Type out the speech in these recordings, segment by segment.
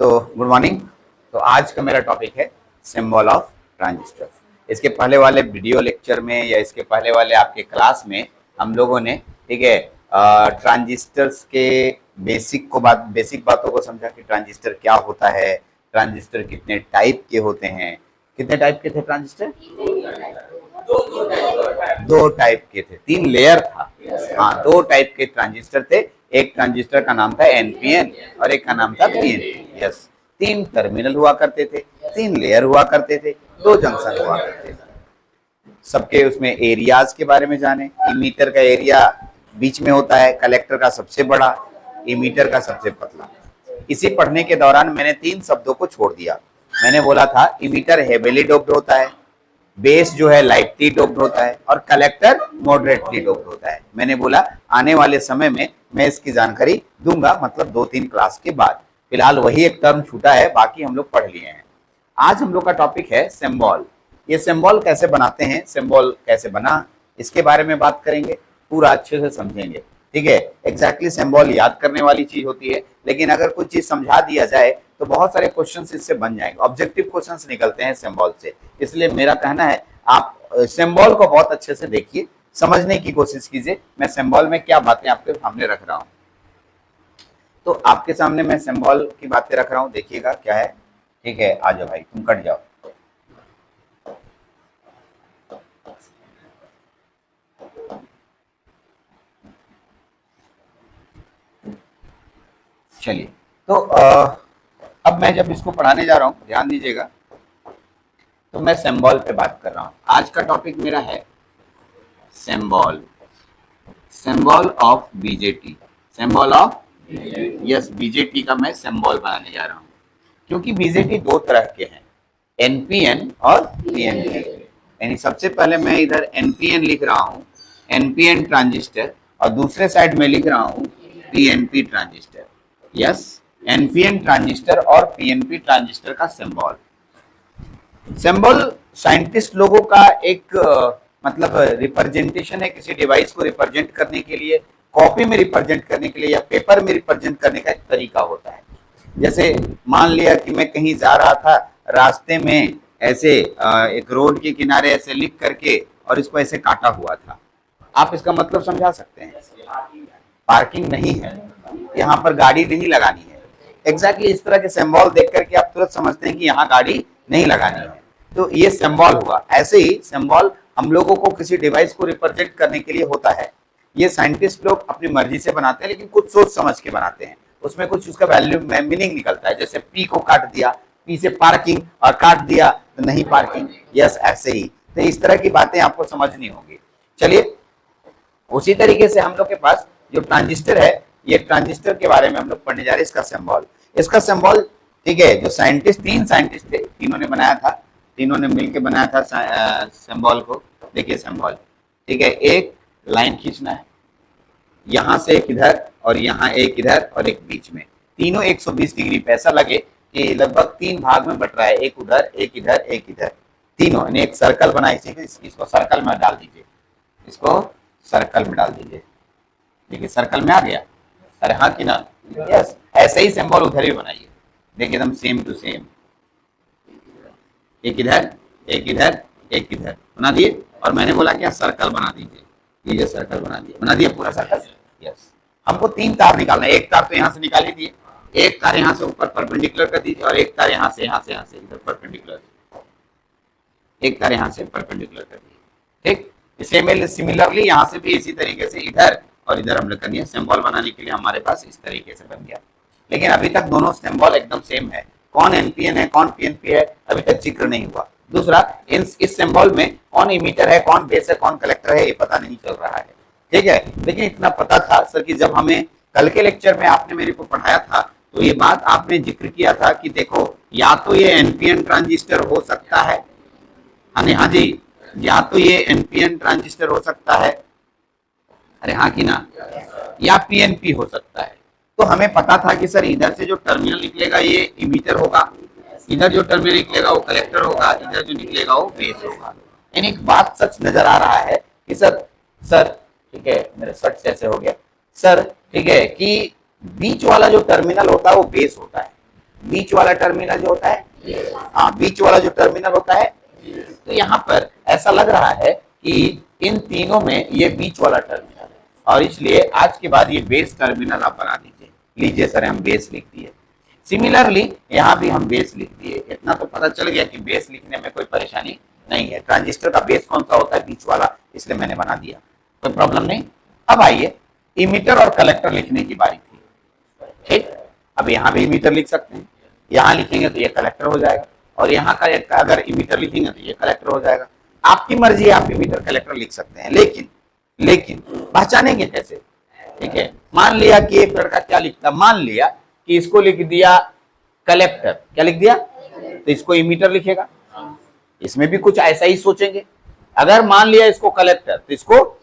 तो good morning. तो आज का मेरा टॉपिक है सिंबल ऑफ ट्रांजिस्टर। इसके पहले वाले वीडियो लेक्चर में या इसके पहले वाले आपके क्लास में हम लोगों ने, ठीक है, ट्रांजिस्टर्स के बेसिक बातों को समझा कि ट्रांजिस्टर क्या होता है, ट्रांजिस्टर कितने टाइप के होते हैं। कितने टाइप के थे ट्रांजिस्टर? दो टाइप के थे, 3 लेयर था। हाँ, 2 टाइप के ट्रांजिस्टर थे। एक ट्रांजिस्टर का नाम था एनपीएन और एक का नाम था पीएनपी। यस, 3 टर्मिनल हुआ करते थे, 3 लेयर हुआ करते थे, 2 जंक्शन हुआ करते थे। सबके उसमें एरियाज के बारे में जाने। इमीटर का एरिया बीच में होता है, कलेक्टर का सबसे बड़ा, इमीटर का सबसे पतला। इसी पढ़ने के दौरान मैंने 3 शब्दों को छोड़ दिया। मैंने बोला था इमीटर हेवीली डोप्ड होता है, बेस जो है लाइटली डोप्ड होता है और कलेक्टर मॉडरेटली डोप्ड होता है। मैंने बोला आने वाले समय में मैं इसकी जानकारी दूंगा, मतलब 2-3 क्लास के बाद। फिलहाल वही एक टर्म छूटा है, बाकी हम लोग पढ़ लिए हैं। आज हम लोग का टॉपिक है सिंबल। ये सिंबल कैसे बनाते हैं, सिंबल कैसे बना, इसके बारे में बात करेंगे, पूरा अच्छे से समझेंगे। ठीक है, एग्जैक्टली सिंबल याद करने वाली चीज होती है, लेकिन अगर कोई चीज समझा दिया जाए तो बहुत सारे क्वेश्चंस इससे बन जाएंगे, ऑब्जेक्टिव क्वेश्चंस निकलते हैं सिंबल से। इसलिए मेरा कहना है आप सिंबल को बहुत अच्छे से देखिए, समझने की कोशिश कीजिए मैं सिंबल में क्या बातें आपके सामने रख रहा हूँ। तो आपके सामने मैं सिंबल की बातें रख रहा हूँ, देखिएगा क्या है। ठीक है, आ जाओ भाई, तुम कट जाओ। चलिए, तो अब मैं जब इसको पढ़ाने जा रहा हूँ, ध्यान दीजिएगा, तो मैं सिंबल पे बात कर रहा हूँ। आज का टॉपिक मेरा है symbol, symbol of BJT, symbol of, yes, BJT का मैं सिंबल बनाने जा रहा हूँ। क्योंकि बीजेटी 2 तरह के हैं, एनपीएन और पीएनपी। यानी सबसे पहले मैं इधर एनपीएन लिख रहा हूँ, एनपीएन ट्रांजिस्टर, और दूसरे साइड में लिख रहा हूँ PNP transistor. Yes, NPN transistor और पीएनपी ट्रांजिस्टर का सिंबल। सिंबल साइंटिस्ट लोगों का एक मतलब रिप्रेजेंटेशन है, किसी डिवाइस को रिप्रेजेंट करने के लिए, कॉपी में रिप्रेजेंट करने के लिए या पेपर में रिप्रेजेंट करने का एक तरीका होता है। जैसे मान लिया कि मैं कहीं जा रहा था, रास्ते में ऐसे एक रोड के किनारे ऐसे लिख करके और इसको ऐसे काटा हुआ था, आप इसका मतलब समझा सकते हैं? पार्किंग नहीं है, यहाँ पर गाड़ी नहीं लगानी है। एग्जैक्टली इस तरह के सिंबल देख करके आप तुरंत समझते हैं कि यहाँ गाड़ी नहीं लगानी है, तो ये सिंबल हुआ। ऐसे ही सिंबल हम लोगों को किसी डिवाइस को रिप्रेजेंट करने के लिए होता है। ये साइंटिस्ट लोग अपनी मर्जी से बनाते हैं, लेकिन कुछ सोच समझ के बनाते हैं, उसमें कुछ उसका वैल्यू मीनिंग निकलता है। जैसे पी को काट दिया, पी से पार्किंग, और काट दिया तो नहीं पार्किंग। यस, ऐसे ही। तो इस तरह की बातें आपको समझनी होगी। चलिए, उसी तरीके से हम लोग के पास जो ट्रांजिस्टर है, ये ट्रांजिस्टर के बारे में हम लोग पढ़ने जा रहे हैं। इसका सिंबल, ठीक है, जो साइंटिस्ट, 3 साइंटिस्ट थे, तीनों ने बनाया था, तीनों ने मिलकर बनाया था सिंबल को। देखिए सिंबल, ठीक है, एक लाइन खींचना है, यहाँ से एक इधर और यहाँ एक इधर और एक बीच में, तीनों 120 डिग्री पे, ऐसा लगे कि लगभग 3 भाग में बट रहा है, एक उधर, एक इधर, एक इधर, तीनों ने एक सर्कल बनाई थी। इसको सर्कल में डाल दीजिए, इसको सर्कल में डाल दीजिए। देखिए सर्कल में आ गया, अरे हाँ कि ना? यस, ऐसे ही सिंबल उधर भी बनाइए, देखिए एकदम सेम टू सेम, एक इधर, एक इधर, एक इधर बना दिए। और मैंने बोला क्या, सर्कल बना दीजिए। ये जो सर्कल बना दिया पूरा सर्कल। यस, हमको 3 तार निकालना है। एक तार तो यहाँ से निकाल ही दिए, एक तार यहाँ से ऊपर परपेंडिकुलर कर दीजिए, और एक तार यहाँ से इधर परपेंडिकुलर, एक तार यहाँ से परपेंडिकुलर कर दीजिए। ठीक, सिमिलरली यहाँ से भी इसी तरीके से इधर और इधर हम लोग करनी है। सिंबल बनाने के लिए हमारे पास इस तरीके से बन गया, लेकिन अभी तक दोनों सिंबल एकदम सेम है। कौन एनपीएन है, कौन पीएनपी है, अभी तक जिक्र नहीं हुआ। दूसरा, इस सिंबल में कौन इमीटर है, कौन बेस है, कौन कलेक्टर है, ये पता नहीं चल रहा है। ठीक है, लेकिन इतना पता था सर कि जब हमें कल के लेक्चर में आपने मेरे को पढ़ाया था, तो ये बात आपने जिक्र किया था कि देखो, या तो ये एनपीएन ट्रांजिस्टर हो सकता है, हाँ जी, या तो ये एनपीएन ट्रांजिस्टर हो सकता है, अरे हाँ कि ना, या पीएनपी हो सकता है। तो हमें पता था कि सर इधर से जो टर्मिनल निकलेगा ये इमीटर होगा, इधर जो टर्मिनल निकलेगा वो कलेक्टर होगा, इधर जो निकलेगा वो बेस होगा। यानी एक बात सच नजर आ रहा है कि सर ठीक है, मेरे सच से ऐसे हो गया सर, ठीक है, कि बीच वाला जो टर्मिनल होता है वो बेस होता है, बीच वाला टर्मिनल जो होता है, हाँ बीच वाला जो टर्मिनल होता है। तो यहाँ पर ऐसा लग रहा है कि इन तीनों में ये बीच वाला टर्मिनल है, और इसलिए आज के बाद ये बेस टर्मिनल आप बना दीजिए। लीजिए सर, हम बेस लिख दिए। सिमिलरली यहाँ भी हम बेस लिख दिए। इतना तो पता चल गया कि बेस लिखने में कोई परेशानी नहीं है। ट्रांजिस्टर का बेस कौन सा होता है? बीच वाला, इसलिए मैंने बना दिया, कोई प्रॉब्लम नहीं। अब आइए इमीटर और कलेक्टर लिखने की बारी थी। ठीक, अब यहाँ भी इमीटर लिख सकते हैं, यहाँ लिखेंगे तो ये कलेक्टर हो जाएगा, और यहाँ का अगर इमीटर लिखेंगे तो ये कलेक्टर हो जाएगा। आपकी मर्जी है, आप इमीटर कलेक्टर लिख सकते हैं, लेकिन पहचानेंगे कैसे? ठीक है, मान लिया कि एक लड़का क्या लिखता, मान लिया कि इसको लिख दिया कलेक्टर, क्या लिख दिया? तो इसको इमीटर लिखेगा। इसमें भी कुछ ऐसा ही सोचेंगे। अगर मान लिया इसको कलेक्टर तो इसको,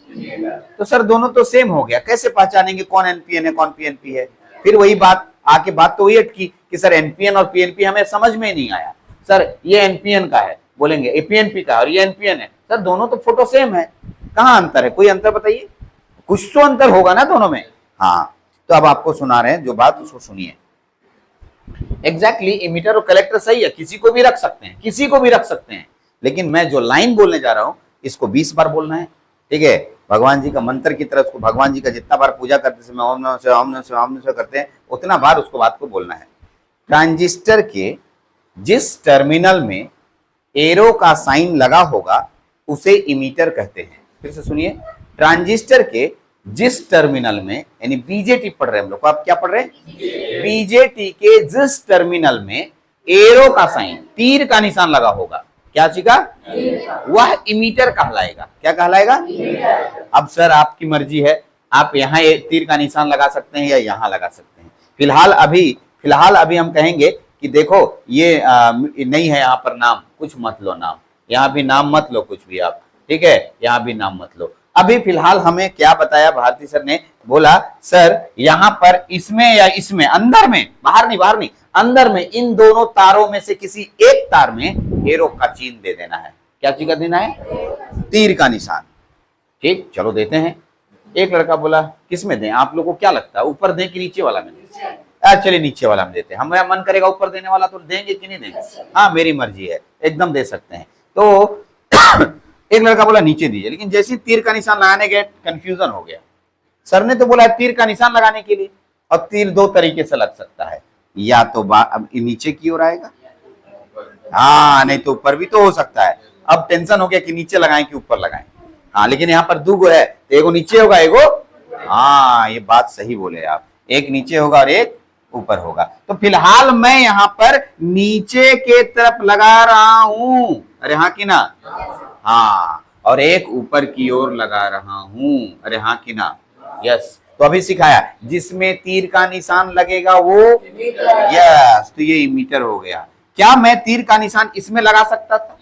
तो सर दोनों तो सेम हो गया, कैसे पहचानेंगे कौन एनपीएन है कौन पीएनपी है? फिर वही बात आके बात तो वही अटकी कि सर एनपीएन और पीएनपी हमें समझ में ही नहीं आया। सर ये एनपीएन का है, बोलेंगे ये पीएनपी का, और ये एनपीएन है। सर दोनों तो फोटो सेम है, कहाँ अंतर है? कोई अंतर बताइए, कुछ तो अंतर होगा ना दोनों में। हाँ, तो अब आपको सुना रहे हैं जो बात, उसको सुनिए। एग्जैक्टली इमीटर और कलेक्टर सही है, किसी को भी रख सकते हैं, किसी को भी रख सकते हैं, लेकिन मैं जो लाइन बोलने जा रहा हूं इसको 20 बार बोलना है। ठीक है, भगवान जी का मंत्र की तरह उसको, भगवान जी का जितना बार पूजा करते समय ओम नमः शिवाय ओम नमः शिवाय ओम नमः शिवाय करते हैं, उतना बार उसको बात को बोलना है। ट्रांजिस्टर के जिस टर्मिनल में एरो का साइन लगा होगा उसे इमीटर कहते हैं। फिर से सुनिए, ट्रांजिस्टर के जिस टर्मिनल में, यानी बीजेटी पढ़ रहे हैं हम लोग, आप क्या पढ़ रहे हैं? बीजेटी के जिस टर्मिनल में एरो का साइन, तीर का निशान लगा होगा, क्या चीज का? वह इमीटर कहलाएगा। क्या कहलाएगा? अब सर आपकी मर्जी है, आप यहाँ तीर का निशान लगा सकते हैं या यहाँ लगा सकते हैं। फिलहाल अभी हम कहेंगे कि देखो ये नहीं है यहाँ पर नाम, कुछ मत लो नाम, यहाँ भी नाम मत लो कुछ भी आप, ठीक है, यहाँ भी नाम मत लो। अभी फिलहाल हमें क्या बताया भारती सर ने, बोला सर यहाँ पर इसमें या इसमें, अंदर में, बाहर नहीं, अंदर में इन दोनों तारों में से किसी एक तार में एरो का चिन्ह दे देना है। क्या चीज का देना है? तीर का निशान। ठीक, चलो देते हैं। एक लड़का बोला किस में दें? आप लोगों को क्या लगता है, ऊपर दें कि नीचे वाला में दें? चलिए नीचे वाला में देते हैं। हमारा मन करेगा ऊपर देने वाला तो देंगे कि नहीं देंगे? हाँ मेरी मर्जी है, एकदम दे सकते हैं। तो एक लड़का बोला नीचे दीजिए, लेकिन जैसे तीर का निशान लगाने गए कंफ्यूजन हो गया। सर ने तो बोला तीर का निशान लगाने के लिए, और तीर दो तरीके से लग सकता है, या तो अब नीचे की ओर आएगा, हाँ, नहीं तो ऊपर भी तो हो सकता है। अब टेंशन हो गया कि नीचे लगाएं कि ऊपर लगाएं। हाँ, लेकिन यहाँ पर दो गो है, तो एगो नीचे होगा, एगो, हाँ ये बात सही बोले आप, एक नीचे होगा और एक ऊपर होगा। तो फिलहाल मैं यहाँ पर नीचे के तरफ लगा रहा हूं, अरे हाँ कि ना? हाँ, और एक ऊपर की ओर लगा रहा हूं, अरे हाँ कि ना? यस। तो अभी सिखाया जिसमें तीर का निशान लगेगा वो, यस, तो ये इमीटर हो गया। क्या मैं तीर का निशान इसमें लगा सकता था?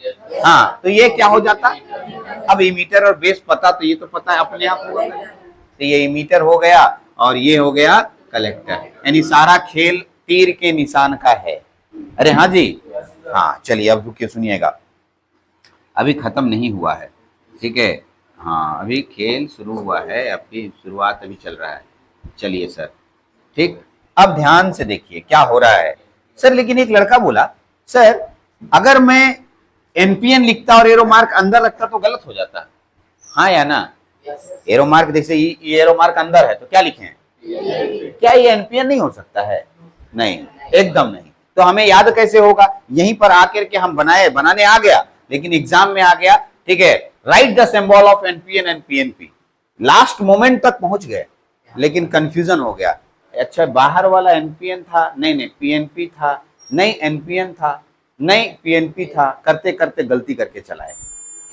हाँ, तो ये क्या हो जाता? अब इमीटर और बेस पता, तो ये तो पता है अपने आप होगा, तो ये इमीटर हो गया और ये हो गया कलेक्टर। यानी सारा खेल तीर के निशान का है। अरे हाँ जी, हाँ चलिए अब रुकिए, सुनिएगा, अभी खत्म नहीं हुआ है, ठीक है, हाँ अभी खेल शुरू हुआ है, अभी शुरुआत अभी चल रहा है। चलिए सर, ठीक, अब ध्यान से देखिए क्या हो रहा है। सर लेकिन एक लड़का बोला सर अगर मैं एनपीएन लिखता और एरो मार्क अंदर रखता तो गलत हो जाता, हाँ या ना? एरो मार्क जैसे ये एरो मार्क अंदर है तो क्या लिखें? क्या ये एनपीएन नहीं हो सकता है? नहीं, एकदम नहीं। तो हमें याद कैसे होगा? यहीं पर आकर के हम बनाने आ गया, लेकिन एग्जाम में आ गया, ठीक है, right the symbol of NPN and PNP, last moment तक पहुंच गए, लेकिन कंफ्यूजन हो गया। अच्छा बाहर वाला एनपीएन था, नहीं पीएनपी था, नहीं एनपीएन था, नहीं पीएनपी था, करते करते गलती करके चलाए,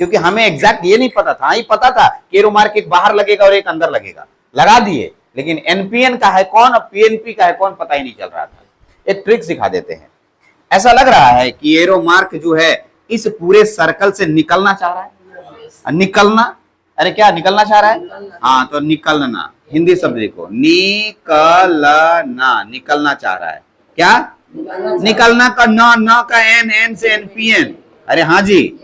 क्योंकि हमें एग्जैक्ट ये नहीं पता था। ये पता था कि एरो मार्क एक बाहर लगेगा और एक अंदर लगेगा, लगा दिए, लेकिन एनपीएन का है कौन और पीएनपी का है कौन पता ही नहीं चल रहा था। एक ट्रिक सिखा देते हैं। ऐसा लग रहा है कि एरो मार्क जो है इस पूरे सर्कल से निकलना चाह रहा है, निकलना, अरे क्या निकलना चाह रहा है? हाँ, तो निकलना, हिंदी शब्द देखो, निकलना, निकलना चाह रहा है। क्या? निकलना का न का एन से एनपीएन, अरे हाँ जी,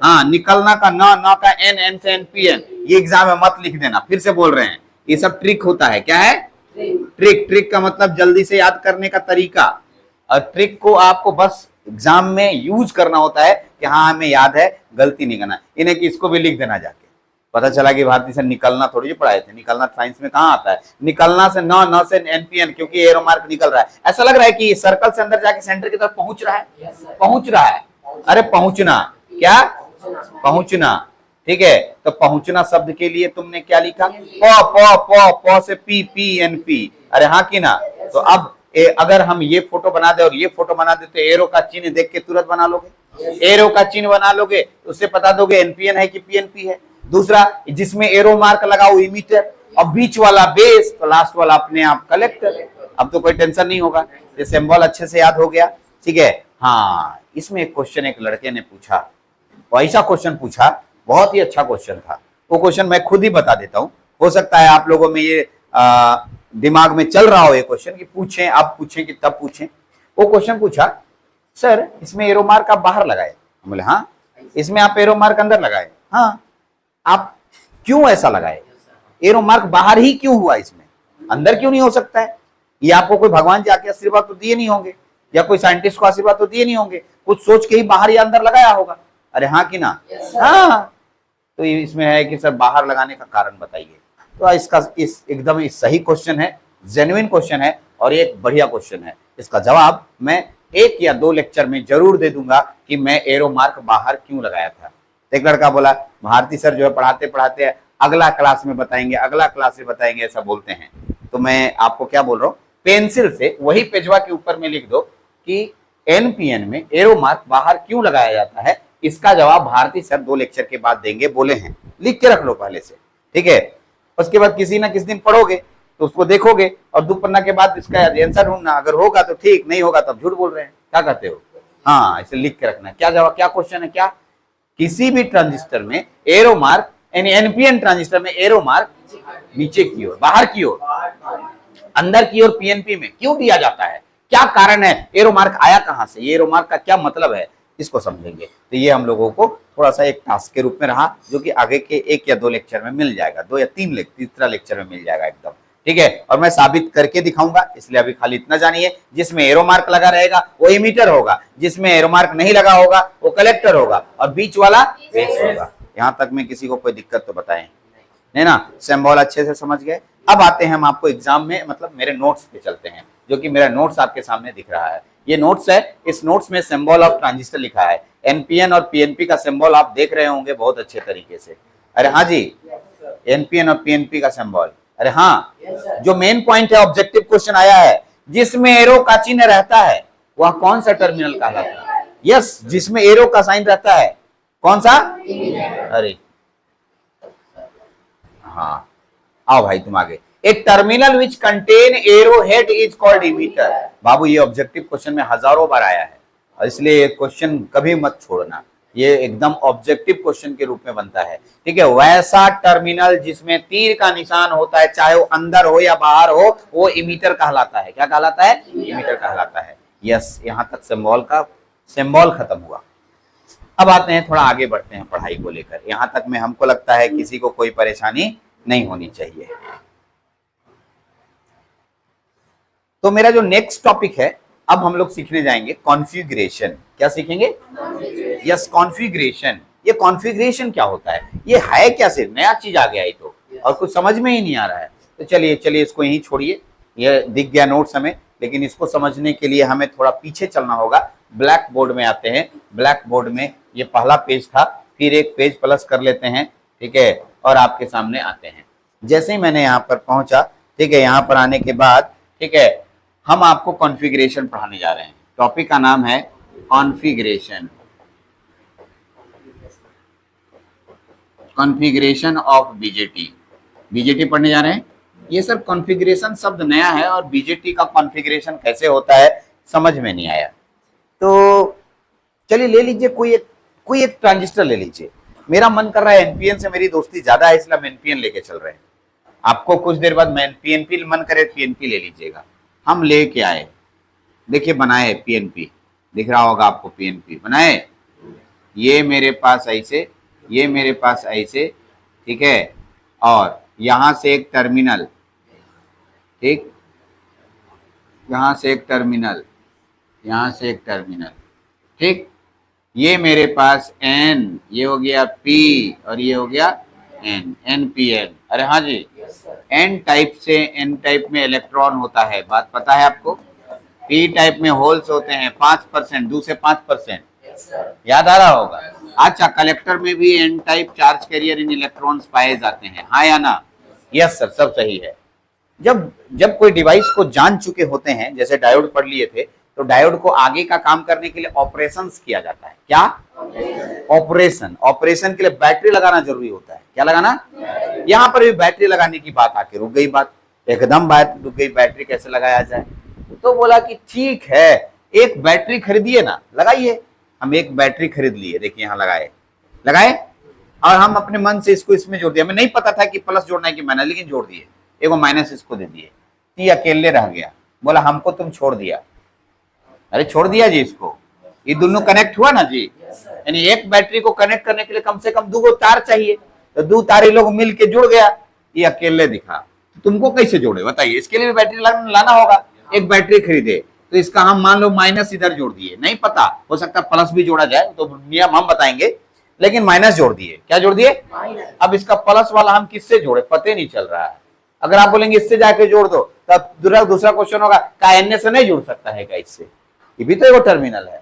हाँ निकलना का न का एन से एनपीएन। ये एग्जाम में मत लिख देना, फिर से बोल रहे हैं, ये सब ट्रिक होता है। क्या है? ट्रिक का मतलब जल्दी से याद करने का तरीका। और ट्रिक को आपको बस एग्जाम में यूज करना होता है कि हाँ हमें याद है, गलती नहीं करना। इन्हें कि इसको भी लिख देना जाके। पता चला कि भारती सर निकलना थोड़ी जी पढ़ाए थे, निकलना साइंस में कहाँ आता है, निकलना से न से एनपीएन, क्योंकि एरो मार्क निकल रहा है। ऐसा लग रहा है कि सर्कल से अंदर जाके सेंटर की तरफ पहुंच रहा है, पहुंच रहा है। अरे पहुंचना, क्या पहुंचना, ठीक है। तो पहुंचना शब्द के लिए तुमने क्या लिखा, प से पी, पी एन पी, अरे हाँ की ना। तो अब अगर हम ये फोटो बना दे और ये फोटो बना दे तो एरो का चिन्ह देख के तुरंत बना लोगे, एरो का चिन्ह बना लोगे, उससे पता दोगे एनपीएन है कि पीएनपी है। दूसरा, जिसमें एरो मार्क लगाओ इमीटर, और बीच वाला बेस, तो लास्ट वाला अपने आप कलेक्टर। अब तो कोई टेंशन नहीं होगा, ये सिंबल अच्छे से याद हो गया, ठीक है। हाँ, इसमें एक क्वेश्चन एक लड़के ने पूछा, ऐसा क्वेश्चन पूछा, बहुत ही अच्छा क्वेश्चन था। वो क्वेश्चन मैं खुद ही बता देता हूँ, हो सकता है आप लोगों में ये दिमाग में चल रहा हो ये क्वेश्चन कि पूछें, आप पूछें कि तब पूछें। वो क्वेश्चन पूछा, सर इसमें एरो मार्क आप बाहर लगाए, बोले हाँ। इसमें आप एरो मार्क अंदर लगाए, हाँ। आप क्यों ऐसा लगाए, एरो मार्क बाहर ही क्यों हुआ, इसमें अंदर क्यों नहीं हो सकता है? ये आपको कोई भगवान जी आके आशीर्वाद तो दिए नहीं होंगे, या कोई साइंटिस्ट को आशीर्वाद तो दिए नहीं होंगे, कुछ सोच के ही बाहर या अंदर लगाया होगा। अरे हाँ कि ना, हाँ। तो इसमें है कि सर बाहर लगाने का कारण बताइए। तो इसका इस एकदम सही क्वेश्चन है, जेन्युइन क्वेश्चन है, और एक बढ़िया क्वेश्चन है। इसका जवाब मैं 1 या 2 लेक्चर में जरूर दे दूंगा कि मैं एरो मार्क बाहर क्यों लगाया था। एक लड़का बोला, भारती सर जो है पढ़ाते पढ़ाते अगला क्लास में बताएंगे, अगला क्लास में बताएंगे, ऐसा बोलते हैं। तो मैं आपको क्या बोल रहा हूँ, पेंसिल से वही पेजवा के ऊपर में लिख दो कि एनपीएन में एरो मार्क बाहर क्यों लगाया जाता है। इसका जवाब भारती सर 2 लेक्चर के बाद देंगे, बोले हैं, लिख के रख लो पहले से, ठीक है। उसके बाद किसी ना किसी दिन पढ़ोगे तो उसको देखोगे, और 2 पन्ना के बाद इसका आंसर ढूंढना, अगर होगा तो ठीक, नहीं होगा तब झूठ बोल रहे हैं। क्या कहते हो? हाँ, इसे लिख के रखना। क्या जवाब, क्या क्वेश्चन है, क्या किसी भी ट्रांजिस्टर में एरो मार्क, यानी एनपीएन ट्रांजिस्टर में एरो मार्क नीचे की ओर, बाहर की ओर, अंदर की ओर पीएनपी में क्यों दिया जाता है, क्या कारण है, एरो मार्क आया कहां से, ये एरो मार्क का क्या मतलब है, इसको समझेंगे। तो ये हम लोगों को थोड़ा सा एक टास्क के रूप में रहा, जो कि आगे के 1 या 2 लेक्चर में मिल जाएगा, 2 या 3 तीसरा लेक्चर में मिल जाएगा एकदम, ठीक है। और मैं साबित करके दिखाऊंगा, इसलिए अभी खाली इतना जानिए, जिसमें एरो मार्क लगा रहेगा वो इमीटर होगा, जिसमें एरो मार्क नहीं लगा होगा वो कलेक्टर होगा, और बीच वाला बेस होगा। यहां तक में किसी को कोई दिक्कत तो बताएं नहीं ना, सिंबल अच्छे से समझ गए। अब आते हैं हम आपको एग्जाम में, मतलब मेरे नोट्स पे चलते हैं, जो कि मेरा नोट्स आपके सामने दिख रहा है, ये नोट्स है। इस नोट्स में सिंबल ऑफ ट्रांजिस्टर लिखा है, एनपीएन और पीएनपी का सिंबल आप देख रहे होंगे बहुत अच्छे तरीके से। अरे हाँ जी, एनपीएन और पीएनपी का सिंबल, अरे हाँ। जो मेन पॉइंट है, ऑब्जेक्टिव क्वेश्चन आया है, जिसमें एरो का चिन्ह रहता है वह कौन सा टर्मिनल कहलाता है? यस, जिसमें एरो का साइन रहता है, कौन सा? अरे हाँ, आओ भाई तुम आगे। A terminal which contain arrow head is called emitter. बाबू ये ऑब्जेक्टिव क्वेश्चन में हजारों बार आया है, और इसलिए ये क्वेश्चन कभी मत छोड़ना, ये एकदम ऑब्जेक्टिव क्वेश्चन के रूप में बनता है, ठीक है। वैसा टर्मिनल जिसमें तीर का निशान होता है, चाहे वो अंदर हो या बाहर हो, वो इमीटर कहलाता है। क्या कहलाता है? इमीटर कहलाता है। यस, यहां तक सिंबल खत्म हुआ। अब आते हैं, थोड़ा आगे बढ़ते हैं पढ़ाई को लेकर। यहां तक में हमको लगता है किसी को कोई परेशानी नहीं होनी चाहिए। तो मेरा जो नेक्स्ट टॉपिक है, अब हम लोग सीखने जाएंगे कॉन्फ़िगरेशन। क्या सीखेंगे? Yes, configuration. ये कॉन्फ़िगरेशन क्या होता है, ये है क्या, सिर्फ नया चीज आ गया है तो, और कुछ समझ में ही नहीं आ रहा है। तो चलिए चलिए इसको यहीं छोड़िए, ये दिख गया नोट्स हमें, लेकिन इसको समझने के लिए हमें थोड़ा पीछे चलना होगा। ब्लैक बोर्ड में आते हैं। ब्लैक बोर्ड में ये पहला पेज था, फिर एक पेज प्लस कर लेते हैं, ठीक है, और आपके सामने आते हैं। जैसे ही मैंने यहाँ पर पहुंचा, ठीक है, यहाँ पर आने के बाद, ठीक है, हम आपको कॉन्फ़िगरेशन पढ़ाने जा रहे हैं। टॉपिक का नाम है configuration, configuration of BJT. BJT पढ़ने जा रहे हैं। ये सर कॉन्फ़िगरेशन शब्द नया है, और बीजेटी का कॉन्फ़िगरेशन कैसे होता है समझ में नहीं आया। तो चलिए ले लीजिए, कोई एक ट्रांजिस्टर ले लीजिए। मेरा मन कर रहा है, एनपीएन से मेरी दोस्ती ज्यादा है, इसलिए हम एनपीएन लेके चल रहे हैं। आपको कुछ देर बाद मैं पीएनपी मन करे, पीएनपी ले लीजिएगा। हम लेके आए, देखिए बनाए पीएनपी, दिख रहा होगा आपको, पीएनपी बनाए। ये मेरे पास ऐसे, ये मेरे पास ऐसे, ठीक है, और यहां से एक टर्मिनल, ठीक, यहां से एक टर्मिनल, यहां से एक टर्मिनल, ठीक। ये मेरे पास N, ये हो गया P और ये हो गया N, NPN। अरे हाँ जी, N टाइप से N टाइप में इलेक्ट्रॉन होता है, बात पता है आपको। P टाइप में होल्स होते हैं 5%, 2 से 5%, याद आ रहा होगा। अच्छा, कलेक्टर में भी N टाइप चार्ज कैरियर इन इलेक्ट्रॉन्स पाए जाते हैं, हाँ या ना? यस सर, सब सही है। जब जब कोई डिवाइस को जान चुके होते हैं, जैसे डायोड पढ़ लिए थे, तो डायोड को आगे का काम करने के लिए ऑपरेशंस किया जाता है। क्या ऑपरेशन? ऑपरेशन के लिए बैटरी लगाना जरूरी होता है। क्या लगाना? यहाँ पर भी बैटरी लगाने की बात आके रुक गई, बात एकदम बात रुक गई, बैटरी कैसे लगाया जाए। तो बोला कि ठीक है, एक बैटरी खरीदिए ना, लगाइए। हम एक बैटरी खरीद लिए, देखिए यहाँ लगाए लगाए और हम अपने मन से इसको इसमें जोड़ दिया। हमें नहीं पता था कि प्लस जोड़ना है कि माइनस, लेकिन जोड़ दिए। एगो माइनस इसको दे दिए, ये अकेले रह गया। बोला हमको तुम छोड़ दिया। अरे छोड़ दिया जी इसको, ये दोनों कनेक्ट हुआ ना जी। यानी एक बैटरी को कनेक्ट करने के लिए कम से कम 2 तार चाहिए, तो 2 तार ये लोग मिल के जुड़ गया, ये अकेले दिखा। तुमको कैसे जोड़े बताइए? इसके लिए भी बैटरी लाना होगा। एक बैटरी खरीदे तो इसका हम मान लो माइनस इधर जोड़ दिए, नहीं पता, हो सकता है प्लस भी जोड़ा जाए, तो नियम हम बताएंगे, लेकिन माइनस जोड़ दिए। क्या जोड़ दिए? अब इसका प्लस वाला हम किससे जोड़े, पते नहीं चल रहा है। अगर आप बोलेंगे इससे जाके जोड़ दो, तब दूसरा क्वेश्चन होगा, क्या एन से नहीं जुड़ सकता है क्या इससे? ये भी तो एगो टर्मिनल है।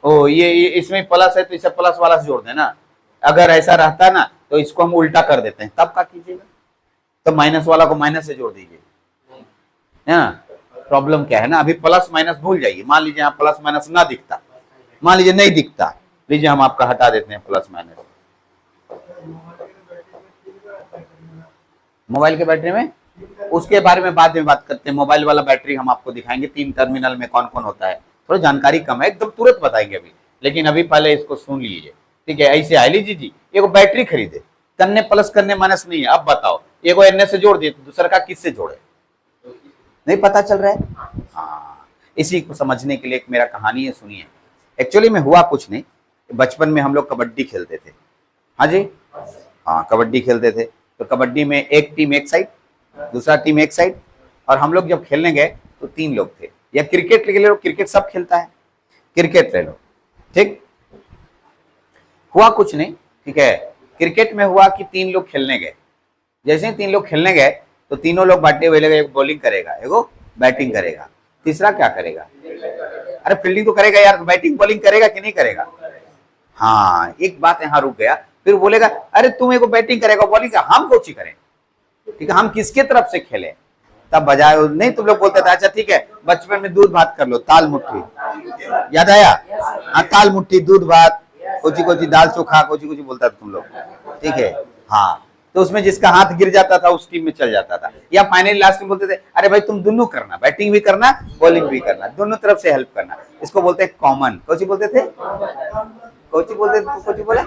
ओ ये इसमें प्लस है तो इसे प्लस वाला से जोड़ देना। अगर ऐसा रहता ना तो इसको हम उल्टा कर देते हैं, तब क्या कीजिएगा? तो माइनस वाला को माइनस से जोड़ दीजिए, है ना। प्रॉब्लम क्या है ना, अभी प्लस माइनस भूल जाइए। मान लीजिए यहाँ प्लस माइनस ना दिखता, मान लीजिए नहीं दिखता, लीजिए हम आपका हटा देते हैं प्लस माइनस। मोबाइल के बैटरी में उसके बारे में बाद में बात करते हैं। मोबाइल वाला बैटरी हम आपको दिखाएंगे, 3 टर्मिनल में कौन कौन होता है। थोड़ा जानकारी कम है, एकदम तुरंत बताएंगे अभी, लेकिन अभी पहले इसको सुन लीजिए, ठीक है। ऐसे आई लीजिए जी, एगो बैटरी खरीदे, करने प्लस करने माइनस नहीं है। अब बताओ, एगो एन से जोड़ दिए तो दूसरा का किससे जोड़े? नहीं पता चल रहा है। हाँ, इसी को समझने के लिए एक मेरा कहानी है, सुनिए। एक्चुअली में हुआ कुछ नहीं, बचपन में हम लोग कबड्डी खेलते थे। हाँ जी, हाँ कबड्डी खेलते थे। तो कबड्डी में एक टीम एक साइड, दूसरा टीम एक साइड, और हम लोग जब खेलने गए तो 3 लोग थे। या क्रिकेट ले लो, क्रिकेट सब खेलता है, क्रिकेट ले लो, ठीक। हुआ कुछ नहीं, ठीक है। क्रिकेट में हुआ कि 3 लोग खेलने गए। जैसे ही 3 लोग खेलने गए तो तीनों लोग बांटे हुए लगे, एक बॉलिंग करेगा, एगो बैटिंग करेगा, तीसरा क्या करेगा? अरे फील्डिंग तो करेगा यार, बैटिंग बॉलिंग करेगा कि नहीं करेगा? हाँ, एक बात यहाँ रुक गया। फिर बोलेगा अरे तुम एगो बैटिंग करेगा बॉलिंग का, हम कौन सी करें? ठीक है, हम किसके तरफ से खेले? तब बजाय नहीं, तुम लोग बोलते थे अच्छा ठीक है बचपन में दूध भात कर लो, ताल मुट्ठी, याद आया? हाँ ताल मुट्ठी, दूध भात, कोची कोची दाल चोखा, कोची कोची बोलता था तुम लोग, ठीक है। हाँ, तो उसमें जिसका हाथ गिर जाता था उस टीम में चल जाता था। या फाइनली लास्ट में बोलते थे अरे भाई तुम दोनों करना, बैटिंग भी करना बॉलिंग भी करना, दोनों तरफ से हेल्प करना। इसको बोलते हैं कॉमन। कोची बोलते थे? कोची बोलते थे? कोची बोला?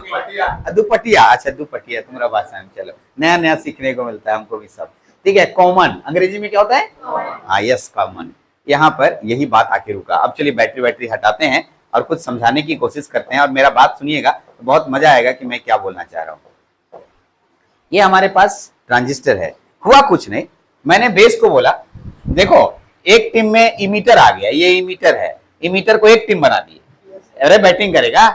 दुपट्टिया। अच्छा दुपट्टिया तुम्हारा भाषा में, चलो नया नया सीखने को मिलता है हमको भी सब, ठीक है। कॉमन अंग्रेजी में क्या होता है? हाँ यस, कॉमन। यहाँ पर यही बात आके रुका। अब चलिए बैटरी हटाते हैं और कुछ समझाने की कोशिश करते हैं, और मेरा बात सुनिएगा तो बहुत मजा आएगा कि मैं क्या बोलना चाह रहा हूँ। ये हमारे पास ट्रांजिस्टर है। हुआ कुछ नहीं, मैंने बेस को बोला देखो एक टीम में इमीटर आ गया, ये इमीटर है, इमीटर को एक टीम बना दी, अरे बैटिंग करेगा,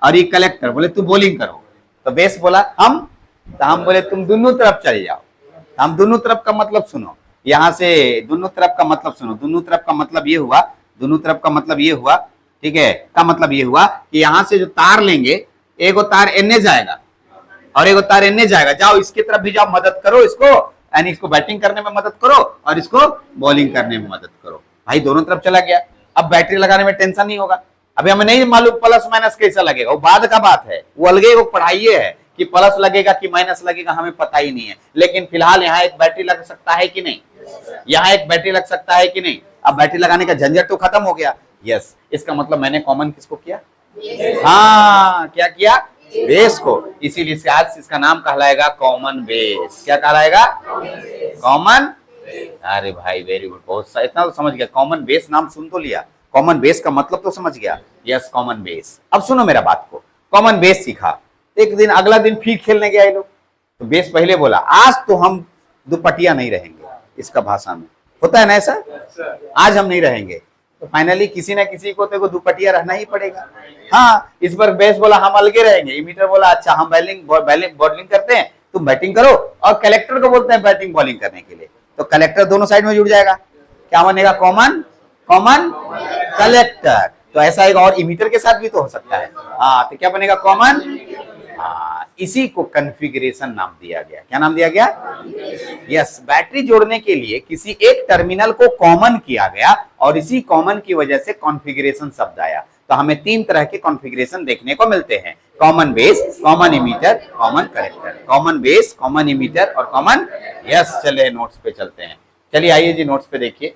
और ये कलेक्टर बोले तू बॉलिंग करो। तो बेस बोला हम, तो हम बोले तुम दोनों तरफ चले जाओ। हम दोनों तरफ का मतलब सुनो, यहाँ से दोनों तरफ का मतलब सुनो। दोनों तरफ का मतलब ये हुआ, दोनों तरफ का मतलब ये हुआ, ठीक है। का मतलब ये हुआ कि यहाँ से जो तार लेंगे, एगो तार एने जाएगा और एगो तार एने जाएगा, जाओ इसकी तरफ भी जाओ, मदद करो इसको, यानी इसको बैटिंग करने में मदद करो और इसको बॉलिंग करने में मदद करो। भाई दोनों तरफ चला गया, अब बैटरी लगाने में टेंशन नहीं होगा। अभी हमें नहीं मालूम प्लस माइनस कैसा लगेगा, वो बाद का बात है, वो अलगे वो पढ़ाई है कि प्लस लगेगा कि माइनस लगेगा, हमें पता ही नहीं है। लेकिन फिलहाल यहाँ एक बैटरी लग सकता है कि नहीं, यहाँ एक बैटरी लग सकता है कि नहीं। अब बैटरी लगाने का झंझट तो खत्म हो गया। यस, इसका मतलब मैंने कॉमन किसको किया? हाँ, क्या किया? बेस को। इसीलिए आज इसका नाम कहलाएगा कॉमन बेस। क्या कहलाएगा? कॉमन। अरे भाई वेरी गुड, बहुत सा, इतना तो समझ गया। कॉमन बेस नाम सुन तो लिया, कॉमन बेस का मतलब तो समझ गया। Yes, common base. अब सुनो मेरा बात को, कॉमन बेस सीखा, एक दिन अगला दिन फिर खेलने गए लोग, तो बेस पहले बोला आज तो हम दुपट्टिया नहीं रहेंगे, इसका भाषा में होता है ना ऐसा? आज हम नहीं रहेंगे तो फाइनली किसी ना किसी को तो दुपट्टिया रहना ही पड़ेगा। हाँ, इस पर बेस बोला हम अलगे रहेंगे, इमीटर बोला अच्छा हम बॉलिंग करते हैं, तुम बैटिंग करो, और कलेक्टर को बोलते हैं बैटिंग बॉलिंग करने के लिए, तो कलेक्टर दोनों साइड में जुड़ जाएगा, क्या बनेगा? Common collector. तो ऐसा एक और इमीटर के साथ भी तो हो सकता है। हाँ, तो क्या बनेगा? कॉमन। इसी को कॉन्फ़िगरेशन नाम दिया गया। क्या नाम दिया गया? यस, बैटरी जोड़ने के लिए किसी एक टर्मिनल को कॉमन किया गया और इसी कॉमन की वजह से कॉन्फ़िगरेशन शब्द आया। तो हमें तीन तरह के कॉन्फ़िगरेशन देखने को मिलते हैं, common base, common emitter, common collector. Common base, common emitter और कॉमन। यस, चलिए नोट्स पे चलते हैं। चलिए आइए जी नोट्स पे देखिए।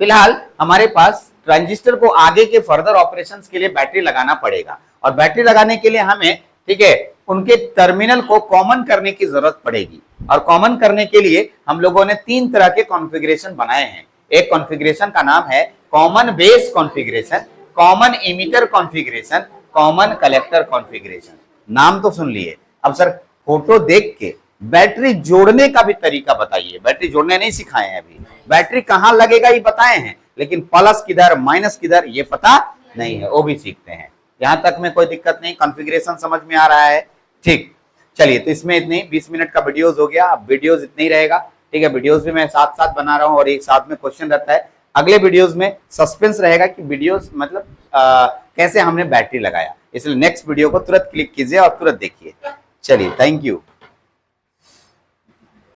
फिलहाल हमारे पास ट्रांजिस्टर को आगे के फर्दर ऑपरेशंस के लिए बैटरी लगाना पड़ेगा, और बैटरी लगाने के लिए हमें, ठीक है, उनके टर्मिनल को कॉमन करने की जरूरत पड़ेगी। और कॉमन करने के लिए हम लोगों ने तीन तरह के कॉन्फ़िगरेशन बनाए हैं। एक कॉन्फ़िगरेशन का नाम है common base configuration, common emitter configuration, common collector configuration. नाम तो सुन लिए, अब सर फोटो देख के बैटरी जोड़ने का भी तरीका बताइए। बैटरी जोड़ने नहीं सिखाए हैं अभी, बैटरी कहां लगेगा ये बताए हैं, लेकिन प्लस किधर माइनस किधर ये पता नहीं है, वो भी सीखते हैं। यहां तक में कोई दिक्कत नहीं, कॉन्फ़िगरेशन समझ में आ रहा है? ठीक, चलिए तो इसमें इतनी 20 मिनट का वीडियोस हो गया। अब वीडियोस इतना ही रहेगा, ठीक है। वीडियोस भी मैं साथ साथ बना रहा हूँ और एक साथ में क्वेश्चन रहता है। अगले वीडियोस में सस्पेंस रहेगा कि वीडियोस मतलब कैसे हमने बैटरी लगाया, इसलिए नेक्स्ट वीडियो को तुरंत क्लिक कीजिए और तुरंत देखिए। चलिए, थैंक यू।